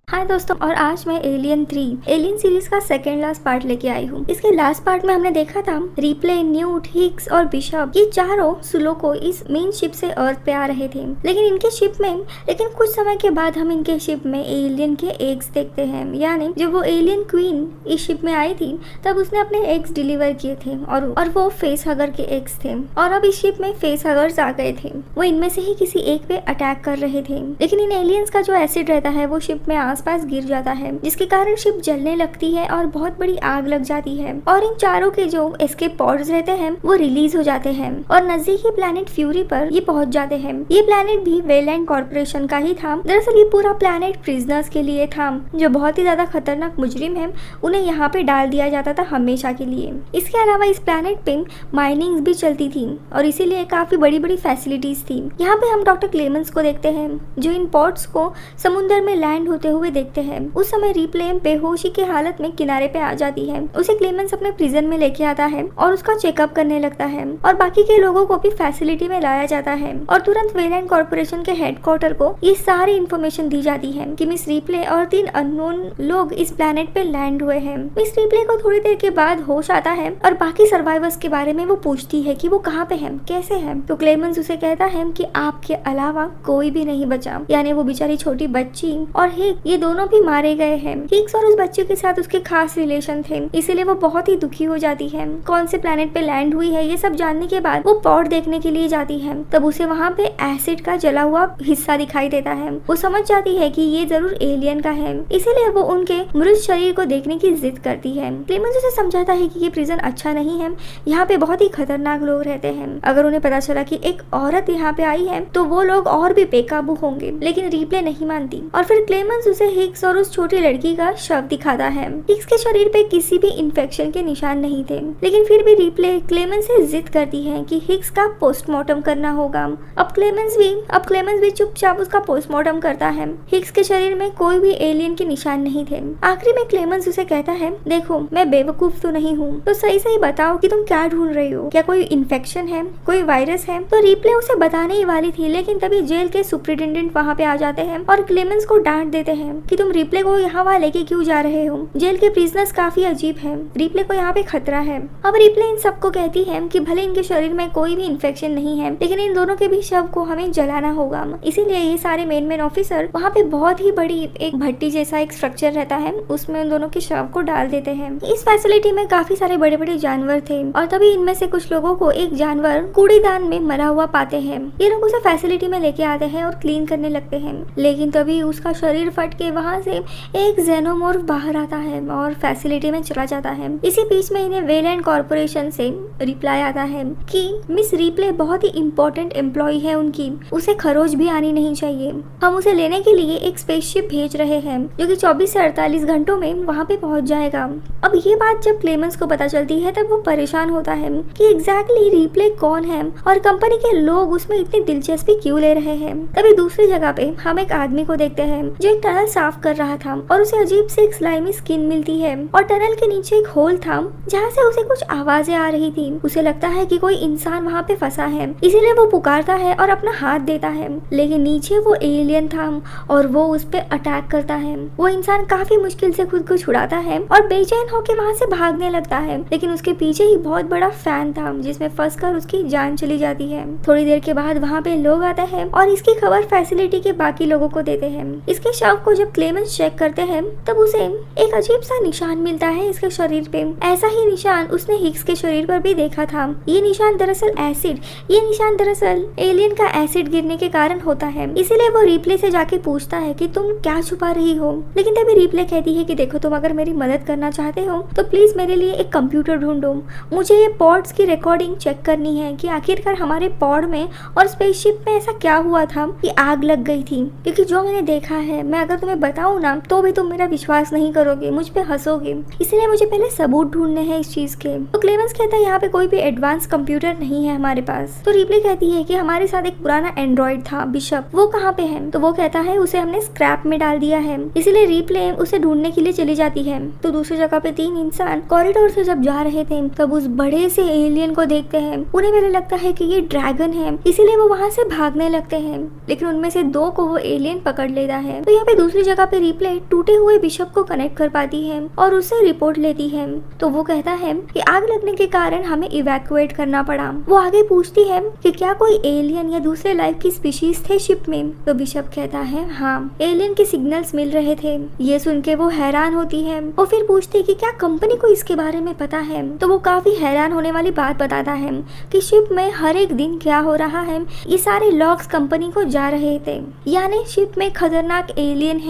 हाय दोस्तों, और आज मैं एलियन सीरीज का सेकेंड लास्ट पार्ट लेके आई हूँ। इसके लास्ट पार्ट में हमने देखा था रिप्ले, न्यूट, हिग्स और बिशप ये चारों सुलो को इस मेन शिप से अर्थ पे आ रहे थे। लेकिन कुछ समय के बाद हम इनके शिप में एलियन के एग्स देखते हैं। यानी जब वो एलियन क्वीन इस शिप में आई थी तब उसने अपने एग्स डिलीवर किए थे और वो फेस हगर के एग्स थे। और अब इस शिप में फेस हगर्स आ गए थे। वो इनमें से ही किसी एक पे अटैक कर रहे थे। लेकिन इन एलियंस का जो एसिड रहता है वो शिप में आसपास गिर जाता है, जिसके कारण शिप जलने लगती है और बहुत बड़ी आग लग जाती है। और इन चारों के जो एस्केप पॉड्स रहते हैं वो रिलीज हो जाते हैं और नजदीकी प्लैनेट फ्यूरी पर ये पहुंच जाते हैं। ये प्लैनेट भी वेलैंड कॉर्पोरेशन का ही था। दरअसल ये पूरा प्लैनेट प्रिजनर्स के लिए था, जो बहुत ही ज्यादा खतरनाक मुजरिम है उन्हें यहाँ पे डाल दिया जाता था हमेशा के लिए। इसके अलावा इस प्लैनेट पे माइनिंग भी चलती थी और इसीलिए काफी बड़ी बड़ी फैसिलिटीज थी। यहाँ पे हम डॉक्टर क्लेमेंस को देखते हैं जो इन पॉड्स को समुद्र में लैंड होते हुए देखते हैं। उस समय रिप्ले बेहोशी की हालत में किनारे पे आ जाती है। उसे क्लेमेंस अपने प्रिजन में लेके आता है और उसका चेकअप करने लगता है और बाकी के लोगों को भी फैसिलिटी में लाया जाता है। और तुरंत वेलैंड कॉर्पोरेशन के हेडक्वार्टर को ये सारी इन्फॉर्मेशन दी जाती है कि मिस रिप्ले और 3 अननोन लोग इस प्लैनेट पे लैंड हुए हैं। मिस रिप्ले को थोड़ी देर के बाद होश आता है और बाकी सर्वाइवर्स के बारे में वो पूछती है कि वो कहाँ पे है, कैसे है। तो क्लेमेंस उसे कहता है कि आपके अलावा कोई भी नहीं बचा। यानी वो बेचारी छोटी बच्ची और हिग ये दोनों भी मारे गए हैं। हिग्स और उस बच्चे के साथ उसके खास रिलेशन थे, इसीलिए वो बहुत ही दुखी हो जाती है। कौन से प्लैनेट पे लैंड हुई है ये सब जानने के बाद वो पॉड देखने के लिए जाती है। तब उसे वहाँ पे एसिड का जला हुआ हिस्सा दिखाई देता है। वो समझ जाती है कि ये जरूर एलियन का है, इसीलिए वो उनके मृत शरीर को देखने की जिद करती है। क्लेमेंस उसे समझाता है कि ये प्रिजन अच्छा नहीं है, यहाँ पे बहुत ही खतरनाक लोग रहते हैं। अगर उन्हें पता चला कि एक औरत यहाँ पे आई है तो वो लोग और भी बेकाबू होंगे। लेकिन रिप्ले नहीं मानती और फिर क्लेमेंस उसे हिग्स और उस छोटी लड़की का शव दिखाता है। हिग्स के शरीर पे किसी भी इन्फेक्शन के निशान नहीं थे, लेकिन फिर भी रिप्ले क्लेमेंस से जिद करती है कि हिग्स का पोस्टमार्टम करना होगा। अब क्लेमेंस भी चुपचाप उसका पोस्टमार्टम करता है। हिग्स के शरीर में कोई भी एलियन के निशान नहीं थे। आखिरी में क्लेमेंस उसे कहता है, देखो मैं बेवकूफ तो नहीं हूँ, तो सही बताओ कि तुम क्या ढूंढ रही हो, क्या कोई इन्फेक्शन है, कोई वायरस है। तो रिप्ले उसे बताने ही वाली थी, लेकिन तभी जेल के सुपरिटेंडेंट वहाँ पे आ जाते हैं और क्लेमेंस को डांट देते हैं कि तुम रिप्ले को यहाँ वहाँ लेके क्यों जा रहे हो। जेल के प्रिजनर्स काफी अजीब हैं, रिप्ले को यहाँ पे खतरा है। अब रिप्ले इन सबको कहती है कि भले इनके शरीर में कोई भी इन्फेक्शन नहीं है, लेकिन इन दोनों के भी शव को हमें जलाना होगा। इसीलिए ये सारे मेन ऑफिसर वहाँ पे बहुत ही बड़ी एक भट्टी जैसा एक स्ट्रक्चर रहता है, उसमें उन दोनों के शव को डाल देते हैं। इस फैसिलिटी में काफी सारे बड़े बड़े जानवर थे और तभी इनमें से कुछ लोगों को एक जानवर कूड़ेदान में मरा हुआ पाते हैं। ये लोग उसे फैसिलिटी में लेके आते हैं और क्लीन करने लगते हैं, लेकिन तभी उसका शरीर फट के वहाँ से एक जेनोमोर्फ बाहर आता है और फैसिलिटी में चला जाता है। इसी बीच में इन्हें वेलैंड कॉर्पोरेशन से रिप्लाई आता है कि मिस रिप्ले बहुत ही इम्पोर्टेंट एम्प्लॉय है उनकी, उसे खरोच भी आनी नहीं चाहिए। हम उसे लेने के लिए एक स्पेसशिप भेज रहे हैं जो कि 24 से 48 घंटों में वहाँ पे पहुँच जाएगा। अब ये बात जब क्लेमेंस को पता चलती है तब वो परेशान होता है कि एग्जैक्टली रिप्ले कौन है और कंपनी के लोग उसमें इतनी दिलचस्पी क्यों ले रहे हैं। तभी दूसरी जगह पे हम एक आदमी को देखते हैं जो एक टनल साफ कर रहा था और उसे अजीब से एक स्लाइमी स्किन मिलती है और टनल के नीचे एक होल था जहाँ से उसे कुछ आवाजें आ रही थी। उसे लगता है कि कोई इंसान वहाँ पे फंसा है, इसीलिए वो पुकारता है और अपना हाथ देता है, लेकिन नीचे वो एलियन था और वो उस पे अटैक करता है। वो इंसान काफी मुश्किल से खुद को छुड़ाता है और बेचैन होकर वहाँ से भागने लगता है, लेकिन उसके पीछे ही बहुत बड़ा फैन था जिसमें फंसकर उसकी जान चली जाती है। थोड़ी देर के बाद वहाँ पे लोग आते हैं और इसकी खबर फैसिलिटी के बाकी लोगों को देते हैं। इसके शव को जब क्लेमेंस चेक करते हैं तब उसे एक अजीब सा निशान मिलता है इसके शरीर पे। ऐसा ही निशान उसने हिग्स के शरीर पर भी देखा था। ये निशान दरअसल एलियन का एसिड गिरने के कारण होता है। इसीलिए वो रिप्ले से जाके पूछता है कि तुम क्या छुपा रही हो, लेकिन तभी रिप्ले कहती है कि देखो तुम अगर मेरी मदद करना चाहते हो तो प्लीज मेरे लिए एक कंप्यूटर ढूंढो। मुझे ये पॉड्स की रिकॉर्डिंग चेक करनी है कि आखिरकार हमारे पॉड में और स्पेसशिप में ऐसा क्या हुआ था कि आग लग गई थी, क्योंकि जो मैंने देखा है मैं अगर तुम्हें बताऊं ना तो भी तुम मेरा विश्वास नहीं करोगे, मुझ पे हंसोगे, इसलिए मुझे पहले सबूत ढूंढने हैं इस चीज के। तो क्लेमेंस कहता है यहाँ पे कोई भी एडवांस कंप्यूटर नहीं है हमारे पास। तो रिप्ले कहती है कि हमारे साथ एक पुराना एंड्रॉइड था बिशप, वो कहाँ पे है। तो वो कहता है उसे हमने स्क्रैप में डाल दिया है, इसीलिए रिप्ले उसे ढूंढने के लिए चली जाती है। तो दूसरी जगह पे 3 इंसान कॉरिडोर से जब जा रहे थे तब उस बड़े से एलियन को देखते हैं। उन्हें पहले लगता है कि ये ड्रैगन है, इसीलिए वो वहाँ से भागने लगते हैं, लेकिन उनमें से 2 को वो एलियन पकड़ लेता है। तो यहाँ पे दूसरी दूसरी जगह पे रिप्ले टूटे हुए बिशप को कनेक्ट कर पाती है और उससे रिपोर्ट लेती है। तो वो कहता है कि आग लगने के कारण हमें इवैक्यूएट करना पड़ा। वो आगे पूछती है कि क्या कोई एलियन या दूसरे लाइफ की स्पीशीज थे शिप में। तो बिशप कहता है हाँ, एलियन के सिग्नल्स मिल रहे थे। ये सुन के वो हैरान होती है और फिर पूछती है कि क्या कंपनी को इसके बारे में पता है। तो वो काफी हैरान होने वाली बात बताता है कि शिप में हर एक दिन क्या हो रहा है, ये सारे लॉग्स कंपनी को जा रहे थे, यानी शिप में खतरनाक एलियन है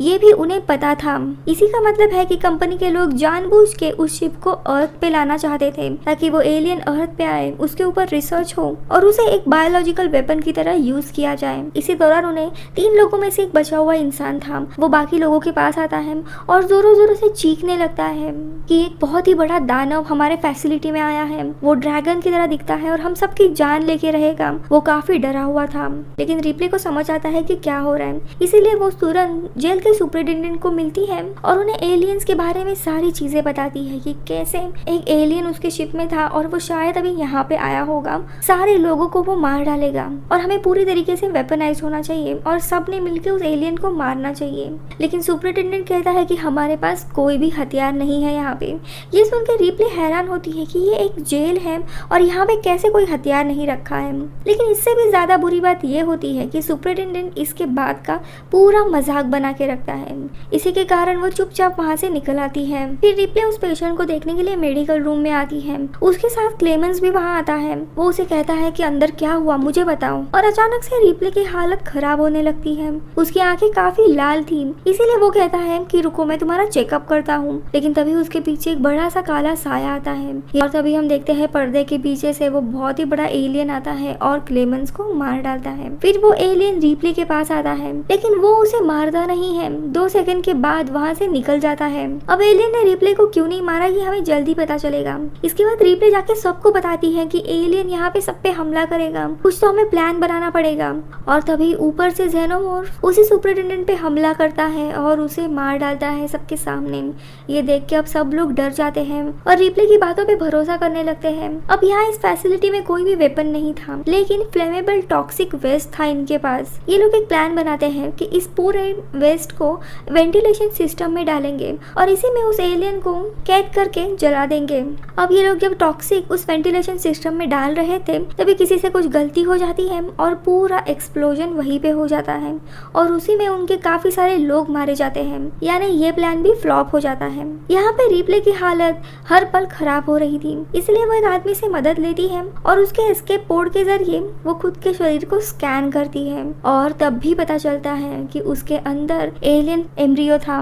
ये भी उन्हें पता था। इसी का मतलब है कि कंपनी के लोग जानबूझ के उस शिप को अर्थ पे लाना चाहते थे ताकि वो एलियन अर्थ पे आए, उसके ऊपर रिसर्च हो और उसे एक बायोलॉजिकल वेपन की तरह यूज किया जाए। इसी दौरान उन्हें 3 लोगों में से एक बचा हुआ इंसान था, वो बाकी लोगों के पास आता है और जोरों जोरों से चीखने लगता है कि एक बहुत ही बड़ा दानव हमारे फैसिलिटी में आया है, वो ड्रैगन की तरह दिखता है और हम सबकी जान लेके रहेगा। वो काफी डरा हुआ था, लेकिन रिप्ले को समझ आता है कि क्या हो रहा है, इसीलिए वो तुरंत जेल के सुपरिटेंडेंट को मिलती है और उन्हें एलियंस के बारे में सारी चीजें बताती है कि कैसे एक एलियन उसके शिप में था और वो शायद अभी यहाँ पे आया होगा, सारे लोगों को वो मार डालेगा और हमें पूरी तरीके से वेपनाइज होना चाहिए और सबने मिलकर उस एलियन को मारना चाहिए। लेकिन सुपरिटेंडेंट कहता है कि हमारे पास कोई भी हथियार नहीं है यहाँ पे। ये सुनकर रिप्ले हैरान होती है कि ये एक जेल है और यहाँ पे कैसे कोई हथियार नहीं रखा है। लेकिन इससे भी ज्यादा बुरी बात ये होती है कि सुपरिटेंडेंट इसके बाद का पूरा मजाक बना के रखता है। इसी के कारण वो चुपचाप वहाँ से निकल आती है। फिर रिप्ले उस पेशेंट को देखने के लिए मेडिकल रूम में आती है। उसके साथ क्लेमेंस भी वहाँ आता है। वो उसे कहता है कि अंदर क्या हुआ मुझे बताओ। और अचानक से रिप्ले की हालत खराब होने लगती है। उसकी आंखें काफी लाल थी, इसीलिए वो कहता है कि रुको मैं तुम्हारा चेकअप करता हूँ। लेकिन तभी उसके पीछे एक बड़ा सा काला साया आता है और तभी हम देखते हैं पर्दे के पीछे से वो बहुत ही बड़ा एलियन आता है और क्लेमेंस को मार डालता है। फिर वो एलियन रिप्ले के पास आता है, लेकिन वो उसे मारता नहीं है। 2 सेकंड के बाद वहाँ से निकल जाता है। अब एलियन ने रिप्ले को क्यों नहीं मारा ये हमें जल्दी पता चलेगा। इसके बाद रिप्ले जाके सबको बताती है कि एलियन यहाँ पे सब पे हमला करेगा, कुछ तो हमें प्लान बनाना पड़ेगा। और तभी ऊपर से जेनोमॉर्फ उसी सुपरिटेंडेंट पे हमला करता है और उसे मार डालता है सबके सामने। ये देख के अब सब लोग डर जाते हैं और रिप्ले की बातों पे भरोसा करने लगते हैं। अब यहाँ इस फैसिलिटी में कोई भी वेपन नहीं था, लेकिन फ्लेमेबल टॉक्सिक वेस्ट था इनके पास। ये लोग एक प्लान बनाते हैं कि इस पूरे वेस्ट को वेंटिलेशन सिस्टम में डालेंगे और इसी में उस एलियन को कैद करके जला देंगे। अब ये लोग जब टॉक्सिक उस वेंटिलेशन सिस्टम में डाल रहे थे तभी किसी से कुछ गलती हो जाती है और पूरा एक्सप्लोजन वहीं पे हो जाता है और उसी में उनके काफी सारे लोग मारे जाते हैं, यानी ये प्लान भी फ्लॉप हो जाता है। यहाँ पे रिप्ले की हालत हर पल खराब हो रही थी, इसलिए वो एक आदमी से मदद लेती है और उसके एस्केप पोड के जरिए वो खुद के शरीर को स्कैन करती है और तब भी पता चलता है कि उसके अंदर एलियन एम्ब्रियो था।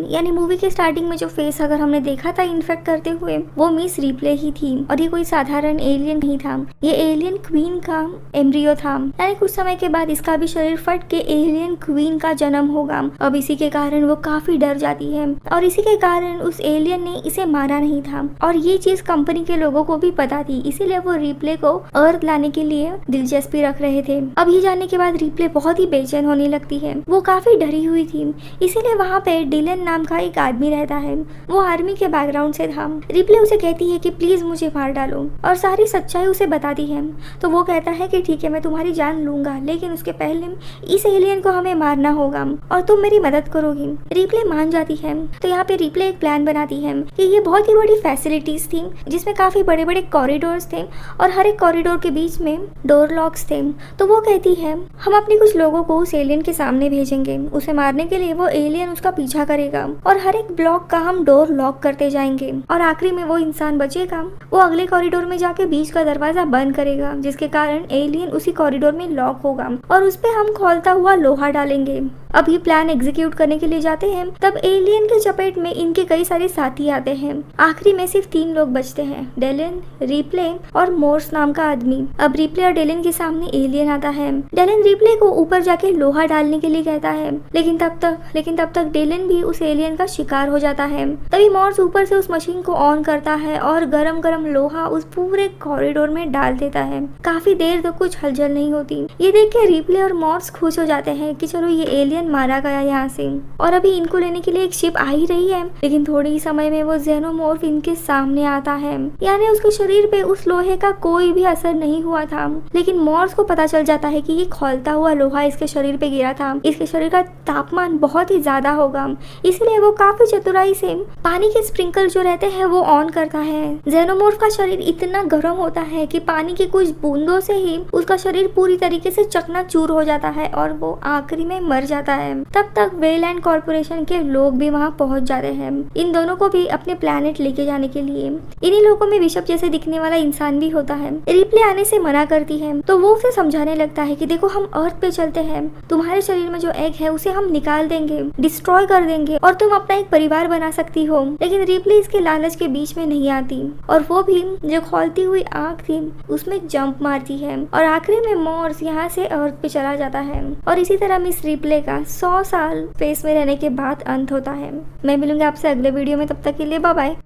यानी मूवी के स्टार्टिंग में जो फेस अगर हमने देखा था इन्फेक्ट करते हुए वो मिस रिप्ले ही थी और ये कोई साधारण एलियन नहीं था, ये एलियन क्वीन का एम्ब्रियो था। यानी कुछ समय के बाद इसका भी शरीर फट के एलियन क्वीन का जन्म होगा। अब इसी के कारण वो काफी डर जाती है और इसी के कारण उस एलियन ने इसे मारा नहीं था और ये चीज कंपनी के लोगों को भी पता थी, इसीलिए वो रिप्ले को अर्थ लाने के लिए दिलचस्पी रख रहे थे। अब ये जानने के बाद रिप्ले बहुत ही बेचैन होने लगती है। वो काफी डरी हुई थी, इसीलिए वहाँ पे डिलन नाम का एक आदमी रहता है। वो आर्मी के बैकग्राउंड से था। रिप्ले उसे कहती है कि प्लीज मुझे मार डालो और सारी सच्चाई उसे बताती है। तो वो कहता है कि ठीक है मैं तुम्हारी जान लूंगा, लेकिन उसके पहले इस एलियन को हमें मारना होगा और तुम मेरी मदद करोगी। रिप्ले मान जाती है। तो यहाँ पे रिप्ले एक प्लान बनाती है कि ये बहुत ही बड़ी फैसिलिटीज थी जिसमें काफी बड़े बड़े कॉरिडोर्स थे और हर एक कॉरिडोर के बीच में डोर लॉक्स थे। तो वो कहती है हम अपने कुछ लोगों को उस एलियन के सामने भेजेंगे, उसे मारने के लिए वो एलियन उसका पीछा करेगा और हर एक ब्लॉक का हम डोर लॉक करते जाएंगे और आखिरी में वो इंसान बचेगा, वो अगले कॉरिडोर में जाके बीच का दरवाजा बंद करेगा जिसके कारण एलियन उसी कॉरिडोर में लॉक होगा और उस पे हम खोलता हुआ लोहा डालेंगे। अब ये प्लान एग्जीक्यूट करने के लिए जाते हैं, तब एलियन के चपेट में इनके कई सारे साथी आते हैं। आखिरी में सिर्फ 3 लोग बचते हैं, डेलन, रिप्ले और मोर्स नाम का आदमी। अब रिप्ले और डेलन के सामने एलियन आता है। डेलन रिप्ले को ऊपर जाके लोहा डालने के लिए कहता है, लेकिन तब तक डेलन भी उस एलियन का शिकार हो जाता है। तभी मोर्स ऊपर से उस मशीन को ऑन करता है और गरम गरम लोहा उस पूरे कॉरिडोर में डाल देता है। काफी देर तक कुछ हलचल नहीं होती। ये देख के रिप्ले और मोर्स खुश हो जाते हैं कि चलो ये एलियन एलियन मारा गया यहाँ से और अभी इनको लेने के लिए एक शिप आ ही रही है, लेकिन थोड़ी ही समय में वो जेनोमॉर्फ इनके सामने आता है। यानी उसके शरीर पे उस लोहे का कोई भी असर नहीं हुआ था, लेकिन मॉर्स को पता चल जाता है कि ये खौलता हुआ लोहा इसके शरीर पे गिरा था। इसके शरीर का तापमान बहुत ही ज्यादा होगा, इसलिए वो काफी चतुराई से पानी के स्प्रिंकल जो रहते हैं वो ऑन करता है। जेनोमॉर्फ का शरीर इतना गर्म होता है कि पानी की कुछ बूंदों से ही उसका शरीर पूरी तरीके से चकनाचूर हो जाता है और वो आखिरी में मर जाता है। तब तक वेलैंड कॉर्पोरेशन के लोग भी वहाँ पहुंच जाते हैं, इन दोनों को भी अपने प्लेनेट लेके जाने के लिए। इन्हीं लोगों में बिशप जैसे दिखने वाला इंसान भी होता है। रिप्ले आने से मना करती है तो वो उसे समझाने लगता है कि देखो हम अर्थ पे चलते हैं, तुम्हारे शरीर में जो एग है उसे हम निकाल देंगे, डिस्ट्रॉय कर देंगे और तुम अपना एक परिवार बना सकती हो। लेकिन रिप्ले इसके लालच के बीच में नहीं आती और वो भी जो खौलती हुई आग थी उसमें जंप मारती है और आखिरी में मॉर्स यहाँ से अर्थ पे चला जाता है। और इसी तरह मिस रिप्ले का 100 साल स्पेस में रहने के बाद अंत होता है। मैं मिलूंगी आपसे अगले वीडियो में, तब तक के लिए बाय बाय।